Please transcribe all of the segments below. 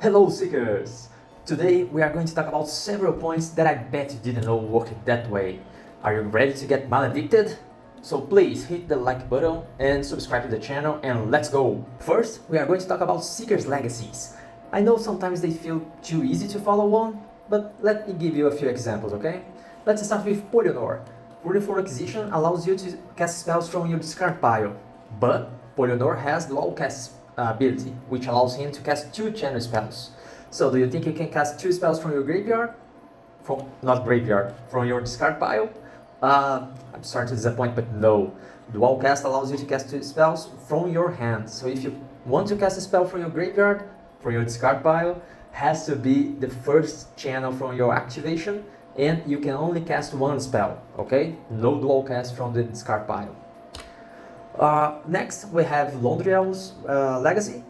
Hello Seekers! Today we are going to talk about several points that I bet you didn't know worked that way. Are you ready to get maledicted? So please hit the like button and subscribe to the channel and let's go! First, we are going to talk about Seekers' legacies. I know sometimes they feel too easy to follow on, but let me give you a few examples, okay? Let's start with Polynor. Polynor Acquisition allows you to cast spells from your discard pile, but Polynor has dual cast ability, which allows him to cast 2 channel spells. So do you think you can cast 2 spells from your graveyard? From your discard pile? I'm sorry to disappoint, but no. Dual cast allows you to cast 2 spells from your hand. So if you want to cast a spell from your graveyard, from your discard pile, has to be the first channel from your activation, and you can only cast 1 spell, okay? No dual cast from the discard pile. Next, we have Londriel's legacy,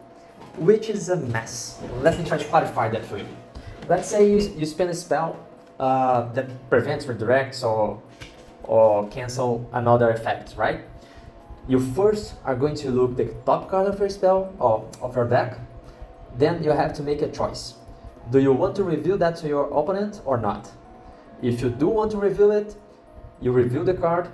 which is a mess. Let me try to clarify that for you. Let's say you spend a spell that prevents redirects or cancel another effect, right? You first are going to look the top card of your spell or of your deck. Then you have to make a choice. Do you want to reveal that to your opponent or not? If you do want to reveal it, you reveal the card.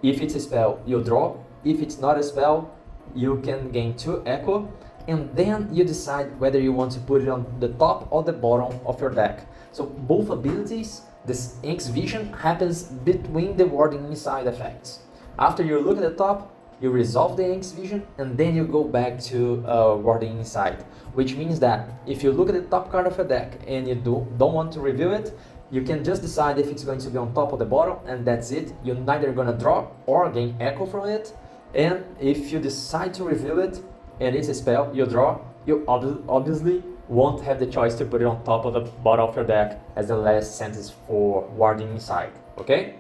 If it's a spell, you draw. If it's not a spell, you can gain 2 echo, and then you decide whether you want to put it on the top or the bottom of your deck. So both abilities, this Ink's Vision happens between the warding inside effects. After you look at the top, you resolve the Ink's Vision, and then you go back to warding inside, which means that if you look at the top card of your deck and you don't want to reveal it, you can just decide if it's going to be on top or the bottom, and that's it. You're neither going to draw or gain echo from it. And if you decide to reveal it and it's a spell you draw, you obviously won't have the choice to put it on top or the bottom of your deck as the last sentence for warding inside, okay?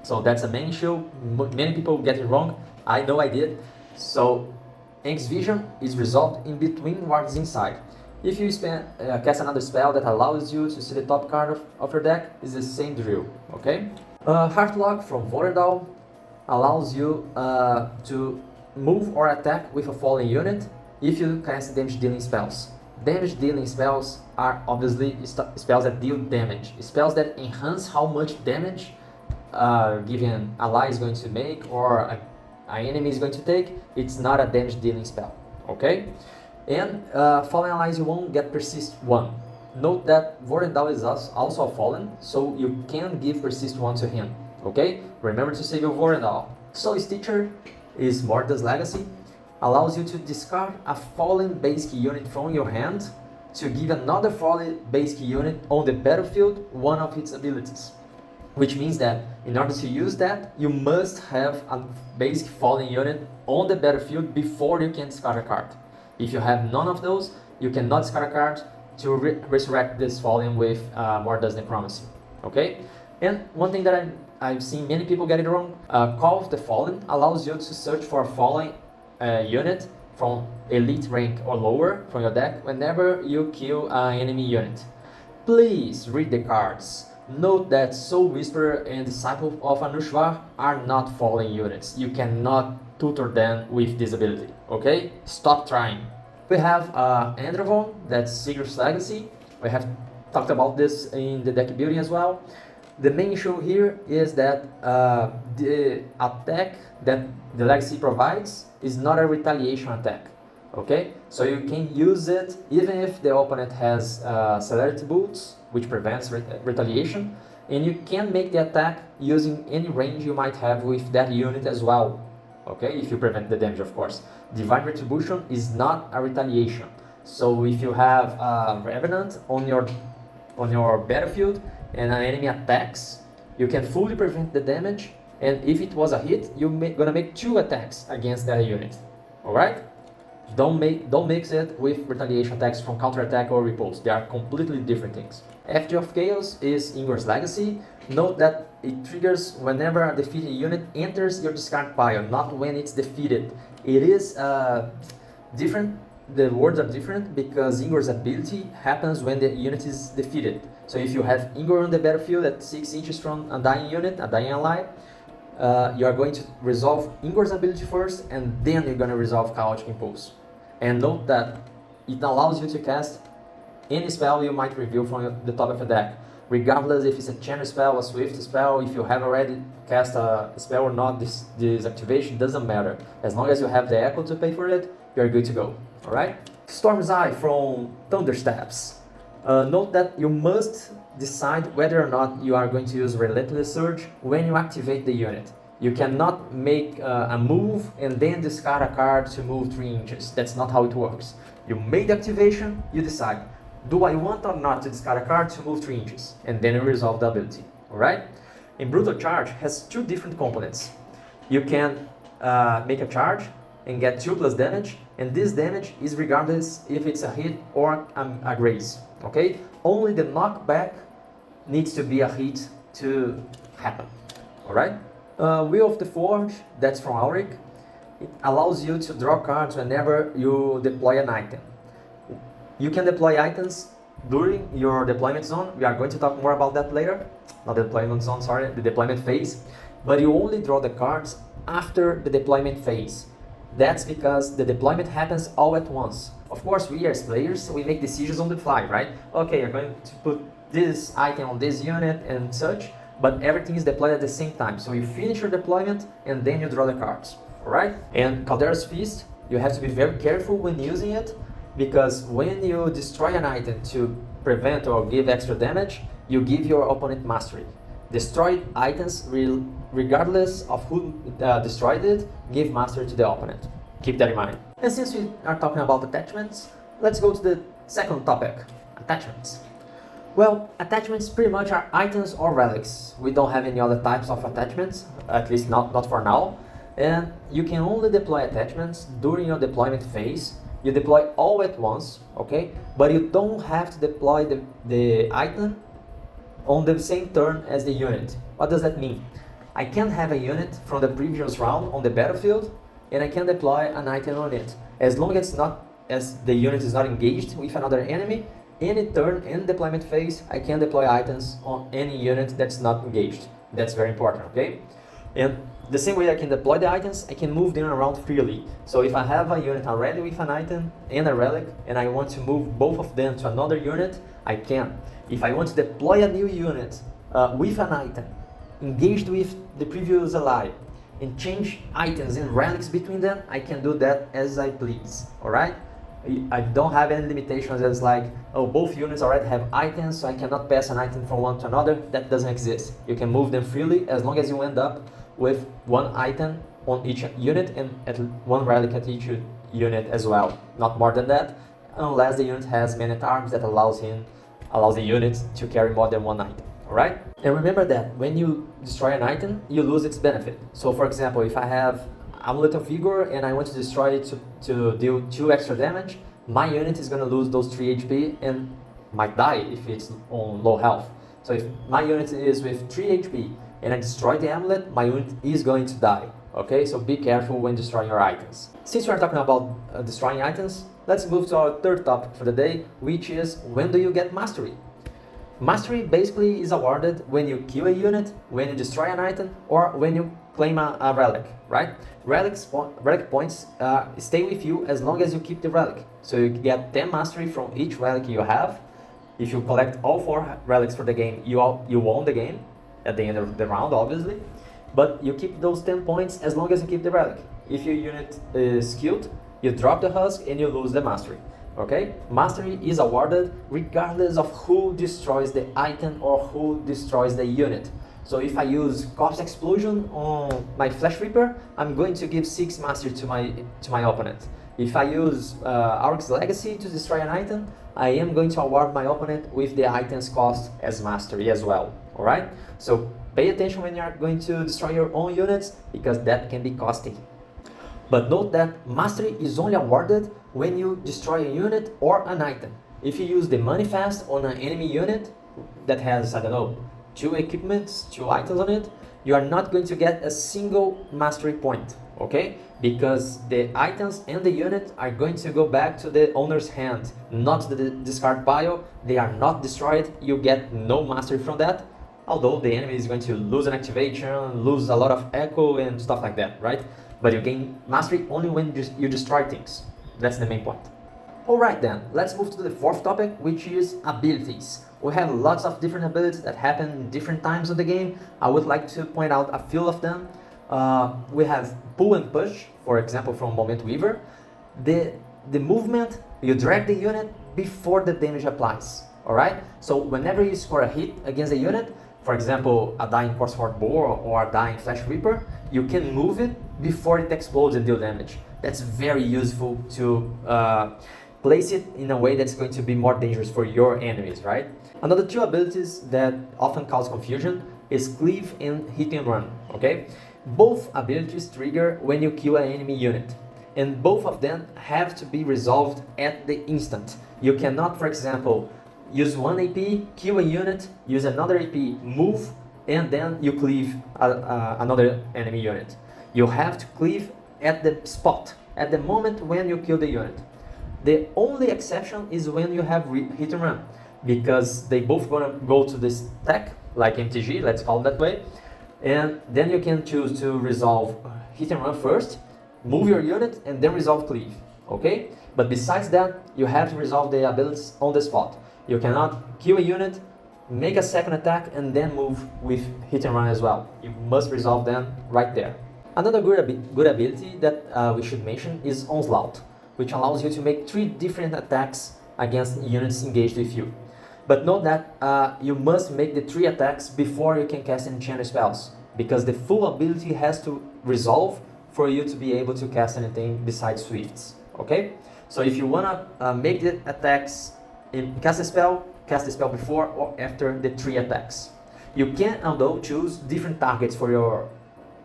So that's a main issue. Many people get it wrong. I know I did. So Ink's Vision is resolved in between wards inside. If you cast another spell that allows you to see the top card of your deck, it's the same drill, okay? Heartlock from Vorendal allows you to move or attack with a fallen unit if you cast damage dealing spells. Damage dealing spells are obviously spells that deal damage, spells that enhance how much damage given ally is going to make or an enemy is going to take. It's not a damage dealing spell, okay? And fallen allies, you won't get persist 1. Note that Vorendal is also a fallen, so you can give persist 1 to him, okay? Remember to save your Vorendal. Soul Stitcher is Morta's legacy, allows you to discard a fallen base key unit from your hand to give another fallen base key unit on the battlefield one of its abilities. Which means that in order to use that, you must have a basic fallen unit on the battlefield before you can discard a card. If you have none of those, you cannot discard a card to resurrect this fallen with Morta's Necromancy, okay? And one thing that I've seen many people get it wrong, Call of the Fallen allows you to search for a fallen unit from elite rank or lower from your deck whenever you kill an enemy unit. Please read the cards. Note that Soul Whisperer and Disciple of Anushvar are not fallen units. You cannot tutor them with this ability, okay? Stop trying. We have Andravon, that's Seekers' legacy. We have talked about this in the deck building as well. The main issue here is that the attack that the legacy provides is not a retaliation attack, okay? So you can use it even if the opponent has Celerity Boots, which prevents retaliation, and you can make the attack using any range you might have with that unit as well, okay? If you prevent the damage, of course. Divine Retribution is not a retaliation. So if you have Revenant on your battlefield and an enemy attacks, you can fully prevent the damage, and if it was a hit, you're gonna make 2 attacks against that unit, alright? Don't mix it with retaliation attacks from counterattack or repulse. They are completely different things. Effigy of Chaos is Ingor's legacy. Note that it triggers whenever a defeated unit enters your discard pile, not when it's defeated. It is different. The words are different because Ingor's ability happens when the unit is defeated. So if you have Ingor on the battlefield at 6 inches from a dying unit, a dying ally, you are going to resolve Ingor's ability first, and then you're going to resolve Chaotic Impulse. And note that it allows you to cast any spell you might reveal from the top of the deck. Regardless if it's a channel spell, a swift spell, if you have already cast a spell or not, this activation doesn't matter. As long as you have the echo to pay for it, you're good to go. Alright? Storm's Eye from Thundersteps. Note that you must decide whether or not you are going to use Relentless Surge when you activate the unit. You cannot make a move and then discard a card to move 3 inches. That's not how it works. You made the activation, you decide, do I want or not to discard a card to move 3 inches? And then you resolve the ability. Alright? And Brutal Charge has 2 different components. You can make a charge and get 2+ damage, and this damage is regardless if it's a hit or a graze. Okay? Only the knockback needs to be a hit to happen. Alright? Wheel of the Forge, that's from Auric. It allows you to draw cards whenever you deploy an item. You can deploy items during your deployment zone. We are going to talk more about that later. Not the deployment zone, sorry, the deployment phase. But you only draw the cards after the deployment phase. That's because the deployment happens all at once. Of course, we as players, we make decisions on the fly, right? Okay, you're going to put this item on this unit and such, but everything is deployed at the same time. So you finish your deployment and then you draw the cards, alright? And Caldera's Feast, you have to be very careful when using it, because when you destroy an item to prevent or give extra damage, you give your opponent mastery. Destroyed items, regardless of who destroyed it, give mastery to the opponent. Keep that in mind. And since we are talking about attachments, let's go to the second topic, attachments. Well, attachments pretty much are items or relics. We don't have any other types of attachments, at least not for now. And you can only deploy attachments during your deployment phase. You deploy all at once, okay? But you don't have to deploy the item on the same turn as the unit. What does that mean? I can have a unit from the previous round on the battlefield, and I can deploy an item on it. As long as the unit is not engaged with another enemy, any turn in deployment phase, I can deploy items on any unit that's not engaged. That's very important, okay? And the same way I can deploy the items, I can move them around freely. So if I have a unit already with an item and a relic, and I want to move both of them to another unit, I can. If I want to deploy a new unit with an item, engaged with the previous ally, and change items and relics between them, I can do that as I please, alright? I don't have any limitations as like, oh, both units already have items, so I cannot pass an item from one to another. That doesn't exist. You can move them freely as long as you end up with one item on each unit and one relic at each unit as well. Not more than that, unless the unit has Man-at-Arms that allows the unit to carry more than one item. Alright? And remember that when you destroy an item, you lose its benefit. So for example, if I have Amulet of Vigor and I want to destroy it to deal 2 extra damage, my unit is going to lose those 3 HP and might die if it's on low health. So if my unit is with 3 HP and I destroy the amulet, my unit is going to die. Okay, so be careful when destroying your items. Since we are talking about destroying items, let's move to our third topic for the day, which is when do you get mastery? Mastery basically is awarded when you kill a unit, when you destroy an item, or when you claim a relic, right? Relic points stay with you as long as you keep the relic. So you get 10 mastery from each relic you have. If you collect all 4 relics for the game, you won the game at the end of the round, obviously. But you keep those 10 points as long as you keep the relic. If your unit is killed, you drop the husk and you lose the mastery. Okay? Mastery is awarded regardless of who destroys the item or who destroys the unit. So if I use Corpse Explosion on my Flash Reaper, I'm going to give 6 mastery to my opponent. If I use Auric's Legacy to destroy an item, I am going to award my opponent with the item's cost as mastery as well. Alright? So pay attention when you are going to destroy your own units, because that can be costly. But note that mastery is only awarded when you destroy a unit or an item. If you use the manifest on an enemy unit that has, I don't know, 2 equipments, 2 items on it, you are not going to get a single mastery point, okay? Because the items and the unit are going to go back to the owner's hand, not the discard pile. They are not destroyed, you get no mastery from that, although the enemy is going to lose an activation, lose a lot of echo and stuff like that, right? But you gain mastery only when you destroy things. That's the main point. Alright then, let's move to the fourth topic, which is abilities. We have lots of different abilities that happen in different times of the game. I would like to point out a few of them. We have pull and push, for example, from Moment Weaver. The movement, you drag the unit before the damage applies. Alright? So whenever you score a hit against a unit, for example, a dying Force-Forward Boar or a dying Flash Reaper, you can move it before it explodes and deal damage. That's very useful to place it in a way that's going to be more dangerous for your enemies, right? Another two abilities that often cause confusion is Cleave and Hit and Run, okay? Both abilities trigger when you kill an enemy unit, and both of them have to be resolved at the instant. You cannot, for example, use one AP, kill a unit, use another AP, move, and then you cleave another enemy unit. You have to cleave at the spot, at the moment when you kill the unit. The only exception is when you have hit and run, because they both gonna go to this stack, like MTG, let's call it that way, and then you can choose to resolve hit and run first, move your unit, and then resolve cleave, okay? But besides that, you have to resolve the abilities on the spot. You cannot kill a unit, make a second attack, and then move with hit and run as well. You must resolve them right there. Another good ability that we should mention is Onslaught, which allows you to make 3 different attacks against units engaged with you. But note that you must make the 3 attacks before you can cast enchantment spells, because the full ability has to resolve for you to be able to cast anything besides Swifts, okay? So if you wanna make the attacks and cast the spell before or after the 3 attacks. You can, although, choose different targets for your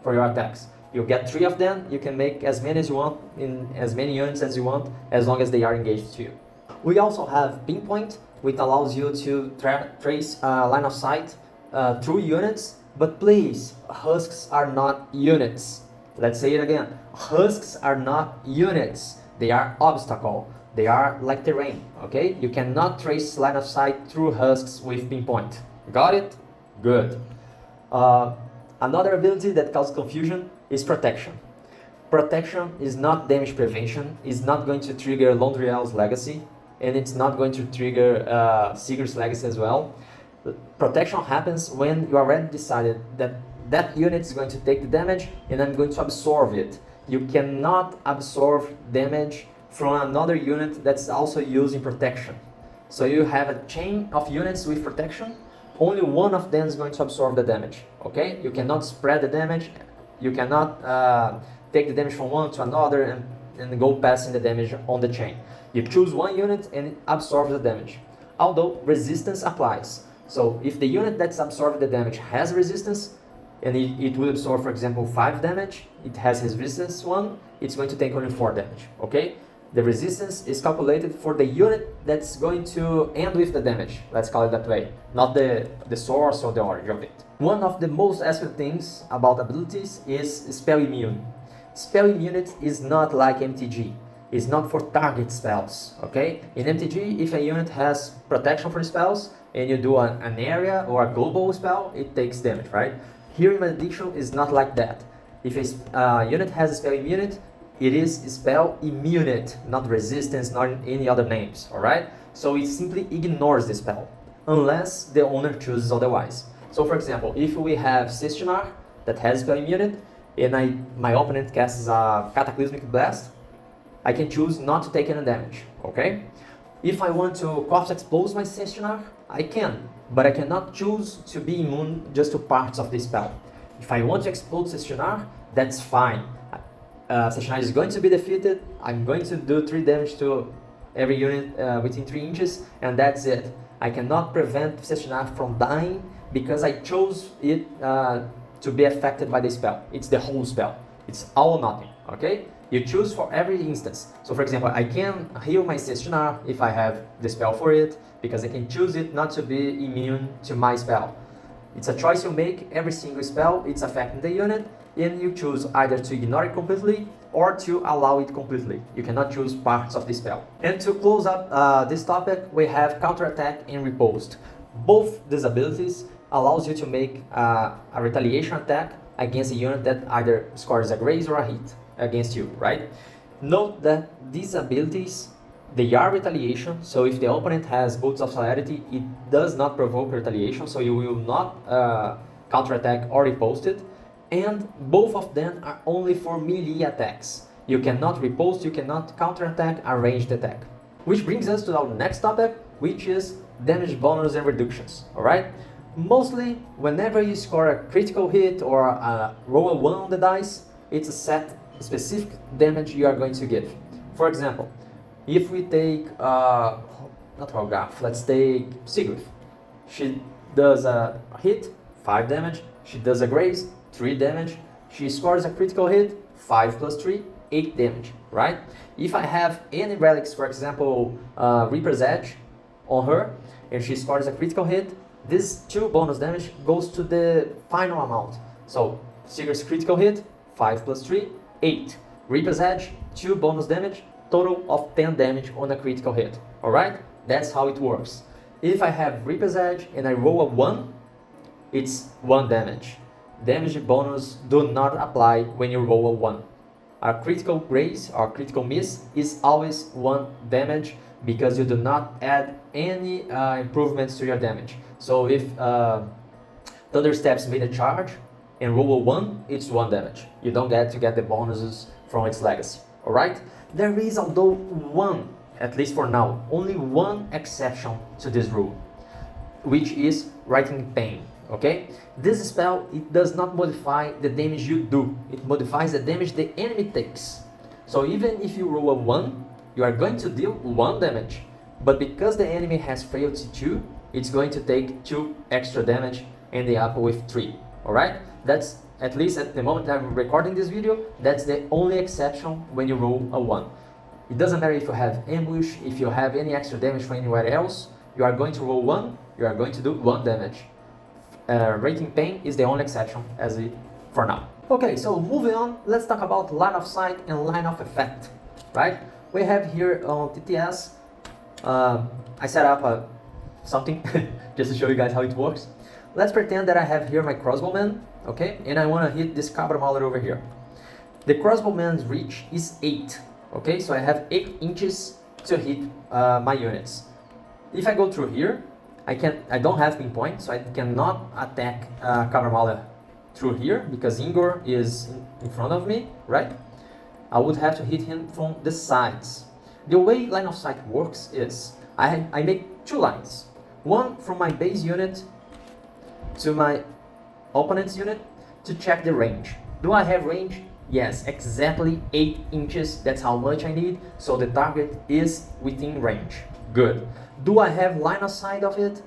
attacks. You get 3 of them, you can make as many as you want, in as many units as you want, as long as they are engaged to you. We also have Pinpoint, which allows you to trace line of sight through units, but please, husks are not units. Let's say it again, husks are not units, they are obstacle. They are like terrain, okay? You cannot trace line of sight through husks with Pinpoint. Got it? Good. Another ability that causes confusion is Protection. Protection is not damage prevention, it's not going to trigger Londriel's Legacy, and it's not going to trigger Sigurd's Legacy as well. Protection happens when you already decided that that unit is going to take the damage and I'm going to absorb it. You cannot absorb damage from another unit that's also using protection. So you have a chain of units with protection, only one of them is going to absorb the damage, okay? You cannot spread the damage, you cannot take the damage from one to another and go passing the damage on the chain. You choose one unit and it absorbs the damage, although resistance applies. So if the unit that's absorbed the damage has resistance, and it will absorb, for example, 5 damage, it has his resistance 1, it's going to take only 4 damage, okay? The resistance is calculated for the unit that's going to end with the damage, let's call it that way, not the source or the origin of it. One of the most asked things about abilities is spell immune. Spell immunity is not like MTG. It's not for target spells, okay? In MTG, if a unit has protection for spells and you do an area or a global spell, it takes damage, right? Here in Malediction is not like that. If a unit has a spell immunity, it is spell immunity, not resistance, not any other names, alright? So it simply ignores the spell, unless the owner chooses otherwise. So for example, if we have Sessionar that has spell immunity, and my opponent casts a Cataclysmic Blast, I can choose not to take any damage, okay? If I want to Corpse Expose my Sessionar, I can, but I cannot choose to be immune just to parts of the spell. If I want to explode Sessionar, that's fine. Sessionar is going to be defeated, I'm going to do 3 damage to every unit within 3 inches, and that's it. I cannot prevent Sessionar from dying because I chose it to be affected by the spell. It's the whole spell. It's all or nothing, okay? You choose for every instance. So for example, I can heal my Sessionar if I have the spell for it, because I can choose it not to be immune to my spell. It's a choice you make. Every single spell, it's affecting the unit, and you choose either to ignore it completely or to allow it completely. You cannot choose parts of the spell. And to close up this topic, we have counterattack and riposte. Both these abilities allows you to make a retaliation attack against a unit that either scores a graze or a hit against you, right? Note that these abilities They are retaliation, so if the opponent has bolts of celerity, it does not provoke retaliation, so you will not counterattack or riposte it. And both of them are only for melee attacks. You cannot riposte, you cannot counterattack a ranged attack. Which brings us to our next topic, which is damage bonus and reductions, alright? Mostly, whenever you score a critical hit or roll a 1 on the dice, it's a set specific damage you are going to give. For example, if we take, not Holgaf, let's take Sigrid. She does a hit, 5 damage. She does a graze, 3 damage. She scores a critical hit, 5 plus 3, 8 damage, right? If I have any relics, for example, Reaper's Edge on her, and she scores a critical hit, this 2 bonus damage goes to the final amount. So, Sigurd's critical hit, 5 plus 3, 8. Reaper's Edge, 2 bonus damage, total of 10 damage on a critical hit, alright? That's how it works. If I have Reaper's Edge and I roll a 1, it's 1 damage. Damage bonus do not apply when you roll a 1. A critical graze or critical miss is always 1 damage because you do not add any improvements to your damage. So if Thundersteps made a charge and roll a 1, it's 1 damage. You don't get to get the bonuses from its legacy, alright? There is, although one, at least for now, only one exception to this rule, which is Writing Pain, okay? This spell, it does not modify the damage you do, it modifies the damage the enemy takes. So even if you roll a 1, you are going to deal 1 damage, but because the enemy has frailty 2, it's going to take 2 extra damage, ending up with 3, alright? That's, at least at the moment I'm recording this video, that's the only exception when you roll a 1. It doesn't matter if you have ambush, if you have any extra damage from anywhere else, you are going to roll 1, you are going to do 1 damage. Rating Pain is the only exception as it for now. Okay, so moving on, let's talk about line of sight and line of effect, right? We have here on TTS, I set up something just to show you guys how it works. Let's pretend that I have here my crossbowman, okay, and I want to hit this Cabra Mauler over here. The crossbowman's reach is 8, okay, so I have 8 inches to hit my units. If I go through here, I don't have pinpoint, so I cannot attack Cabra Mauler through here because Ingor is in front of me, right? I would have to hit him from the sides. The way line of sight works is I make 2 lines. One from my base unit to my opponent's unit to check the range. Do I have range? Yes, exactly 8 inches, that's how much I need, so the target is within range. Good. Do I have line of sight of it?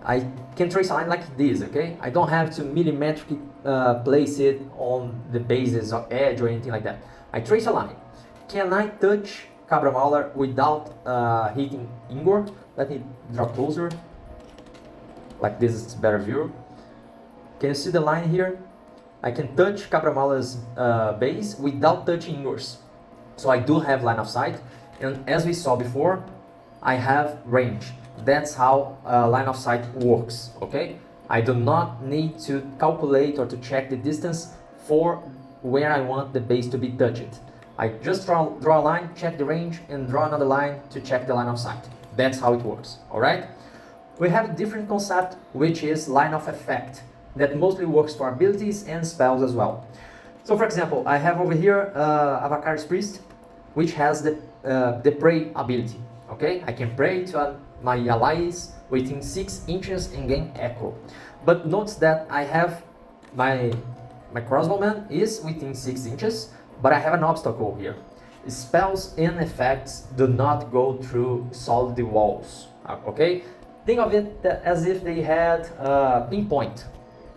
I can trace a line like this, okay? I don't have to millimetrically place it on the bases or edge or anything like that. I trace a line. Can I touch Cabra Mauler without hitting Ingor? Let me draw closer. Like this is better view. Can you see the line here? I can touch Cabra Mauler's base without touching Ingor's. So I do have line of sight. And as we saw before, I have range. That's how line of sight works, okay? I do not need to calculate or to check the distance for where I want the base to be touched. I just draw a line, check the range, and draw another line to check the line of sight. That's how it works, alright? We have a different concept, which is line of effect, that mostly works for abilities and spells as well. So for example, I have over here Avakari's Priest, which has the pray ability, okay? I can pray to my allies within 6 inches and gain echo. But notice that I have my crossbowman is within 6 inches, but I have an obstacle here. Spells and effects do not go through solid walls, okay? Think of it as if they had pinpoint.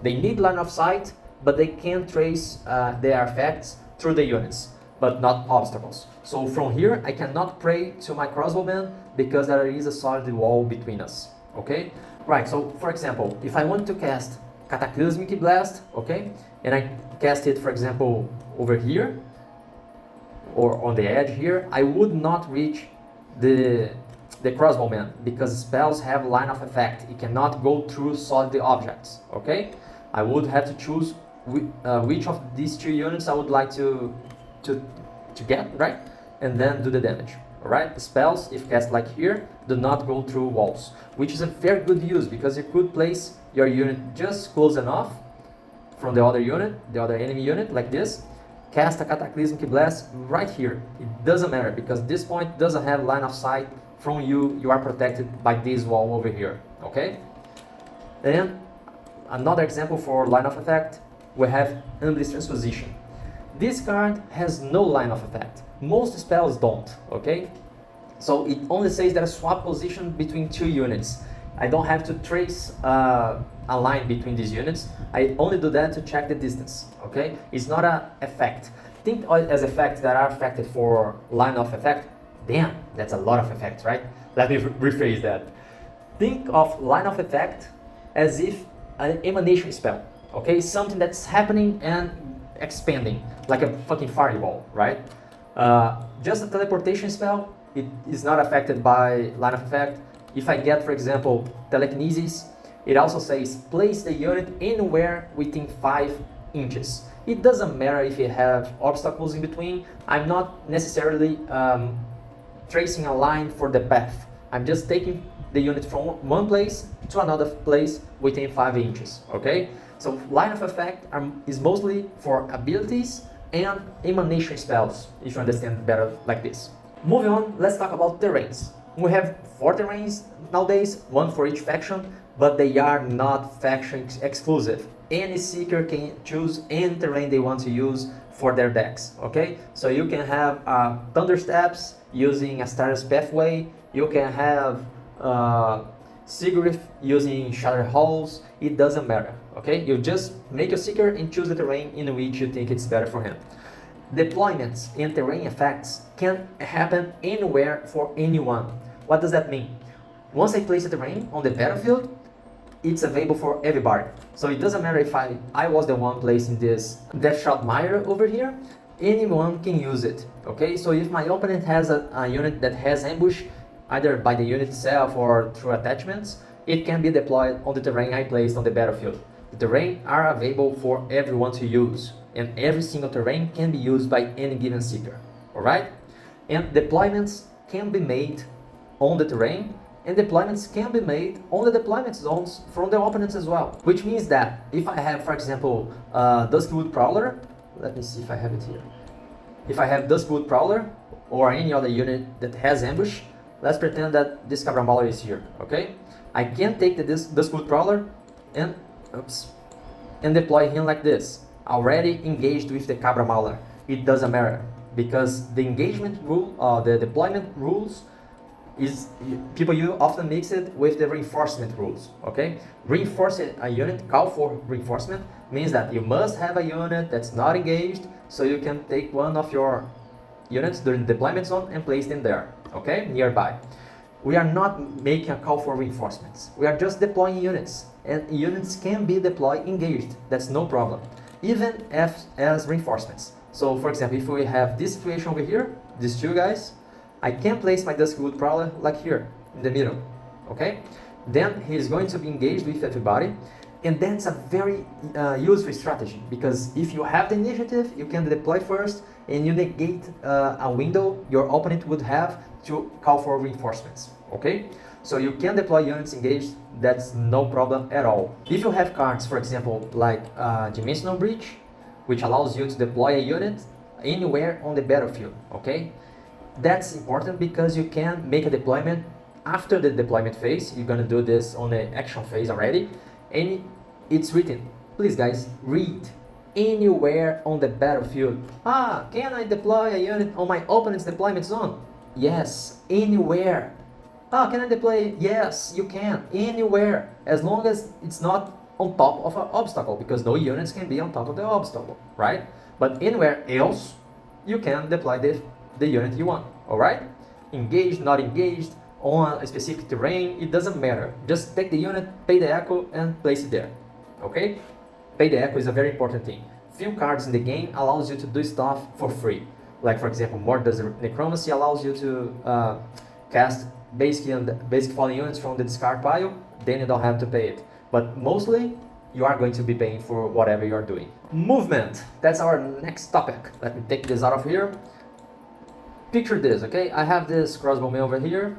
They need line of sight, but they can trace their effects through the units, but not obstacles. So from here, I cannot pray to my crossbowman because there is a solid wall between us, okay? Right, so for example, if I want to cast Cataclysmic Blast, okay, and I cast it, for example, over here, or on the edge here, I would not reach the crossbowman because spells have line of effect. It cannot go through solid objects, okay? I would have to choose which of these 2 units I would like to get, right? And then do the damage, Alright, spells, if cast like here, do not go through walls, which is a very good use because you could place your unit just close enough from the other unit, the other enemy unit, like this, cast a Cataclysmic Blast right here. It doesn't matter because this point doesn't have line of sight from you, you are protected by this wall over here, okay? Then, another example for line of effect, we have Endless Transposition. This card has no line of effect. Most spells don't, okay? So it only says that I swap position between two units. I don't have to trace a line between these units. I only do that to check the distance, okay? It's not an effect. Think as effects that are affected for line of effect. Damn, that's a lot of effects, right? Let me rephrase that. Think of line of effect as if an emanation spell, okay? Something that's happening and expanding, like a fucking fireball, right? Just a teleportation spell, it is not affected by line of effect. If I get, for example, telekinesis, it also says place the unit anywhere within 5 inches. It doesn't matter if you have obstacles in between. I'm not necessarily tracing a line for the path. I'm just taking the unit from one place to another place within 5 inches, okay? So line of effect is mostly for abilities and emanation spells, if you understand better like this. Moving on, let's talk about terrains. We have 4 terrains nowadays, 1 for each faction, but they are not faction exclusive. Any seeker can choose any terrain they want to use for their decks, okay? So you can have Thundersteps using Astartes Pathway, you can have Sigurith using Shattered Halls, it doesn't matter, okay? You just make a seeker and choose the terrain in which you think it's better for him. Deployments and terrain effects can happen anywhere for anyone. What does that mean? Once I place a terrain on the battlefield, it's available for everybody. So it doesn't matter if I was the one placing this Deathshot Mire over here, anyone can use it, okay? So if my opponent has a unit that has ambush, either by the unit itself or through attachments, it can be deployed on the terrain I placed on the battlefield. The terrain are available for everyone to use, and every single terrain can be used by any given seeker, alright? And deployments can be made on the terrain, and deployments can be made on the deployment zones from the opponents as well. Which means that if I have, for example, Duskwood Prowler, let me see if I have it here. If I have Duskwood Prowler or any other unit that has ambush, let's pretend that this Cabra Mauler is here, okay? I can take this Duskwood Prowler and deploy him like this, already engaged with the Cabra Mauler. It doesn't matter because the engagement rule, the deployment rules, is you often mix it with the reinforcement rules, okay? Reinforcing a unit, call for reinforcement, means that you must have a unit that's not engaged, so you can take one of your units during the deployment zone and place them there, okay, nearby. We are not making a call for reinforcements. We are just deploying units, and units can be deployed engaged. That's no problem, even as reinforcements. So, for example, if we have this situation over here, these two guys, I can place my Duskwood Prowler like here, in the middle, okay? Then he's going to be engaged with everybody, and that's a very useful strategy, because if you have the initiative, you can deploy first, and you negate a window your opponent would have to call for reinforcements, okay? So you can deploy units engaged, that's no problem at all. If you have cards, for example, like Dimensional Breach, which allows you to deploy a unit anywhere on the battlefield, okay? That's important because you can make a deployment after the deployment phase. You're gonna do this on the action phase already, and it's written, please guys, read, anywhere on the battlefield. Can I deploy a unit on my opponent's deployment zone? Yes, anywhere. Can I deploy? Yes, you can, anywhere, as long as it's not on top of an obstacle, because no units can be on top of the obstacle, right? But anywhere else, you can deploy the unit you want, alright? Engaged, not engaged, on a specific terrain, it doesn't matter. Just take the unit, pay the echo, and place it there, okay? Pay the echo is a very important thing. Few cards in the game allows you to do stuff for free. Like, for example, Mordor's Necromancy allows you to cast basic fallen units from the discard pile, then you don't have to pay it. But mostly, you are going to be paying for whatever you are doing. Movement, that's our next topic. Let me take this out of here. Picture this, okay? I have this crossbowman over here,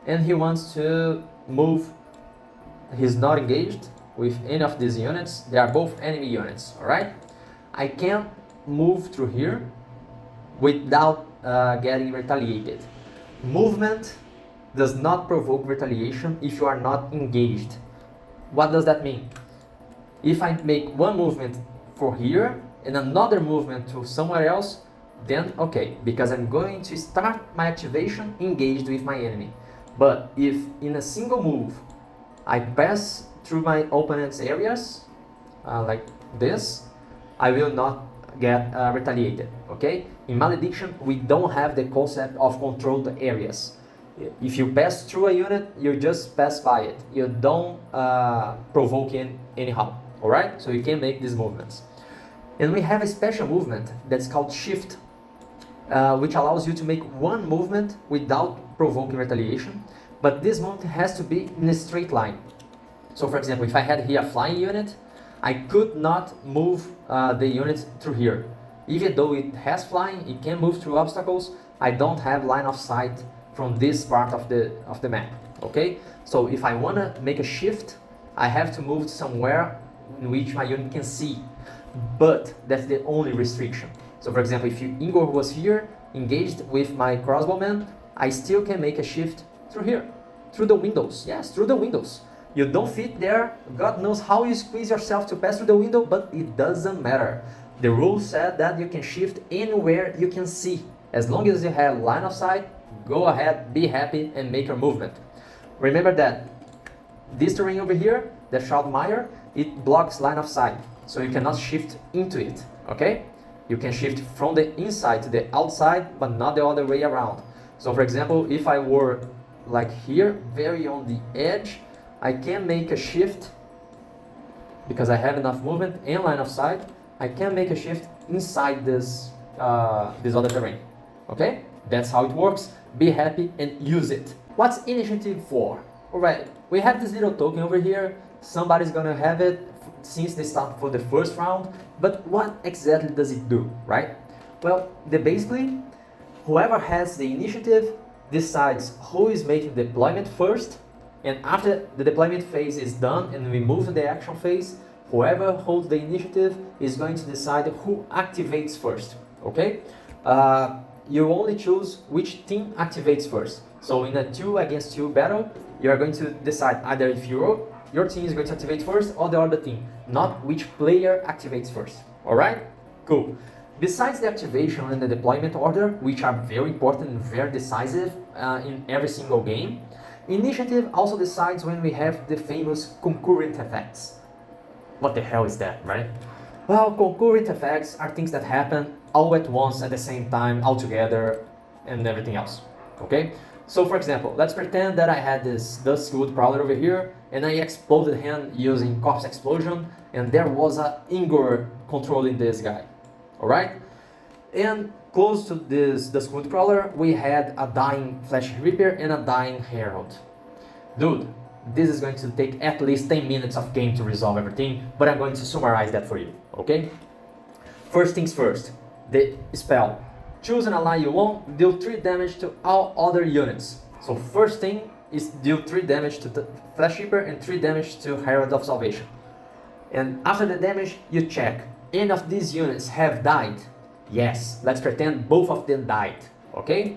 and he wants to move. He's not engaged with any of these units. They are both enemy units, alright? I can move through here without getting retaliated. Movement does not provoke retaliation if you are not engaged. What does that mean? If I make one movement for here and another movement to somewhere else, then okay, because I'm going to start my activation engaged with my enemy. But if in a single move I pass through my opponent's areas, like this, I will not get retaliated, okay? In Malediction, we don't have the concept of controlled areas. If you pass through a unit, you just pass by it. You don't provoke it anyhow, alright? So you can make these movements. And we have a special movement that's called Shift, which allows you to make one movement without provoking retaliation, but this movement has to be in a straight line. So for example, if I had here a flying unit, I could not move the unit through here. Even though it has flying, it can move through obstacles, I don't have line of sight from this part of the map, okay? So if I want to make a shift, I have to move somewhere in which my unit can see, but that's the only restriction. So for example, if Ingor was here, engaged with my crossbowman, I still can make a shift through here, through the windows, yes, through the windows. You don't fit there, God knows how you squeeze yourself to pass through the window, but it doesn't matter. The rule said that you can shift anywhere you can see. As long as you have line of sight, go ahead, be happy, and make your movement. Remember that this terrain over here, the Schaldmeier, it blocks line of sight, so you cannot shift into it, okay? You can shift from the inside to the outside, but not the other way around. So for example, if I were like here, very on the edge, I can make a shift, because I have enough movement and line of sight, I can make a shift inside this other terrain, okay? That's how it works. Be happy and use it. What's initiative for? Alright, we have this little token over here. Somebody's gonna have it since they start for the first round, but what exactly does it do, right? Well, basically, whoever has the initiative decides who is making the deployment first, and after the deployment phase is done and we move to the action phase, whoever holds the initiative is going to decide who activates first, okay? You only choose which team activates first. So in a 2 against 2 battle, you are going to decide either if your team is going to activate first or the other team, not which player activates first, alright? Cool. Besides the activation and the deployment order, which are very important and very decisive in every single game, initiative also decides when we have the famous concurrent effects. What the hell is that, right? Well, concurrent effects are things that happen all at once, at the same time, all together, and everything else, okay? So for example, let's pretend that I had this Duskwood Prowler over here, and I exploded him using Corpse Explosion, and there was a Ingor controlling this guy, alright? And close to this Duskwood Prowler, we had a dying Flash Reaper and a dying Herald. Dude, this is going to take at least 10 minutes of game to resolve everything, but I'm going to summarize that for you, okay? First things first, the spell. Choose an ally you want, deal 3 damage to all other units. So first thing is deal 3 damage to the Flash Reaper and 3 damage to Herald of Salvation. And after the damage, you check, any of these units have died? Yes, let's pretend both of them died, okay?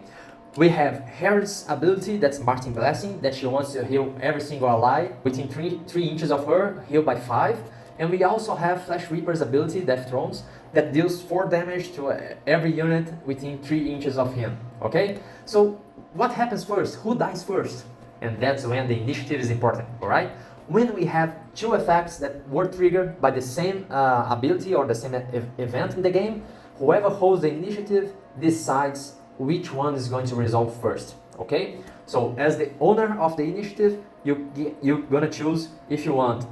We have Herald's ability, that's Martin Blessing, that she wants to heal every single ally within 3 inches of her, heal by 5. And we also have Flash Reaper's ability, Death Thrones, that deals 4 damage to every unit within 3 inches of him, okay? So what happens first? Who dies first? And that's when the initiative is important, alright? When we have 2 effects that were triggered by the same ability or the same event in the game, whoever holds the initiative decides which one is going to resolve first, okay? So as the owner of the initiative, you're gonna choose if you want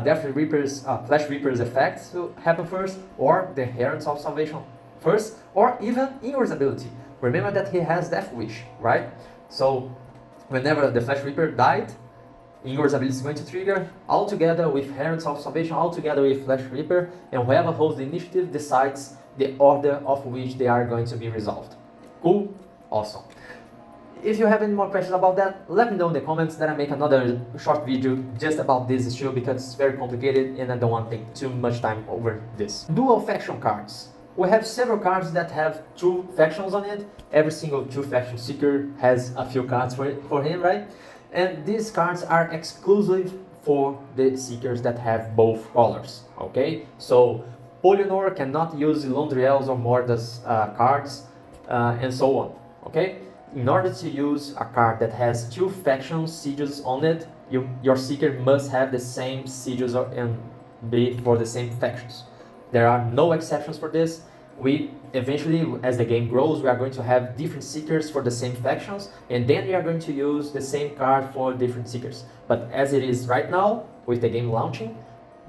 Death Reaper's, Flash Reaper's effects to happen first, or the Heralds of Salvation first, or even Ingor's ability. Remember that he has Death Wish, right? So whenever the Flash Reaper died, Ingor's ability is going to trigger all together with Heralds of Salvation, all together with Flash Reaper, and whoever holds the initiative decides the order of which they are going to be resolved. Cool? Awesome. If you have any more questions about that, let me know in the comments, that I make another short video just about this issue, because it's very complicated and I don't want to take too much time over this. Dual faction cards. We have several cards that have two factions on it. Every single two faction seeker has a few cards for him, right? And these cards are exclusive for the seekers that have both colors, okay? So Polynor cannot use Londriels or Mordas cards, and so on, okay? In order to use a card that has two faction sigils on it, your seeker must have the same sigils and be for the same factions. There are no exceptions for this. We eventually, as the game grows, we are going to have different seekers for the same factions, and then we are going to use the same card for different seekers. But as it is right now, with the game launching,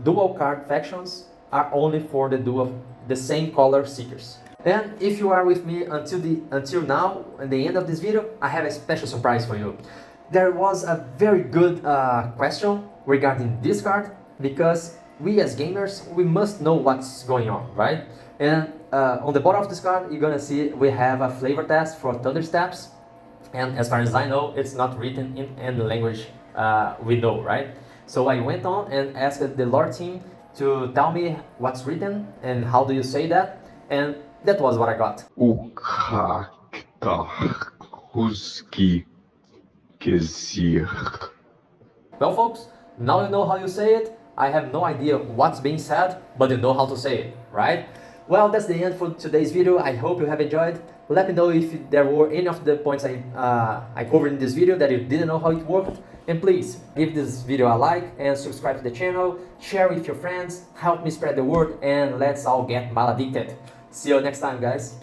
dual card factions are only for the same color seekers. And if you are with me until now, at the end of this video, I have a special surprise for you. There was a very good question regarding this card, because we as gamers, we must know what's going on, right? And on the bottom of this card, you're gonna see we have a flavor test for Thundersteps, and as far as I know, it's not written in any language we know, right? So I went on and asked the lore team to tell me what's written and how do you say that, and that was what I got. Well folks, now you know how you say it. I have no idea what's being said, but you know how to say it, right? Well, that's the end for today's video. I hope you have enjoyed. Let me know if there were any of the points I covered in this video that you didn't know how it worked. And please, give this video a like and subscribe to the channel, share with your friends, help me spread the word, and let's all get maledicted. See you next time, guys.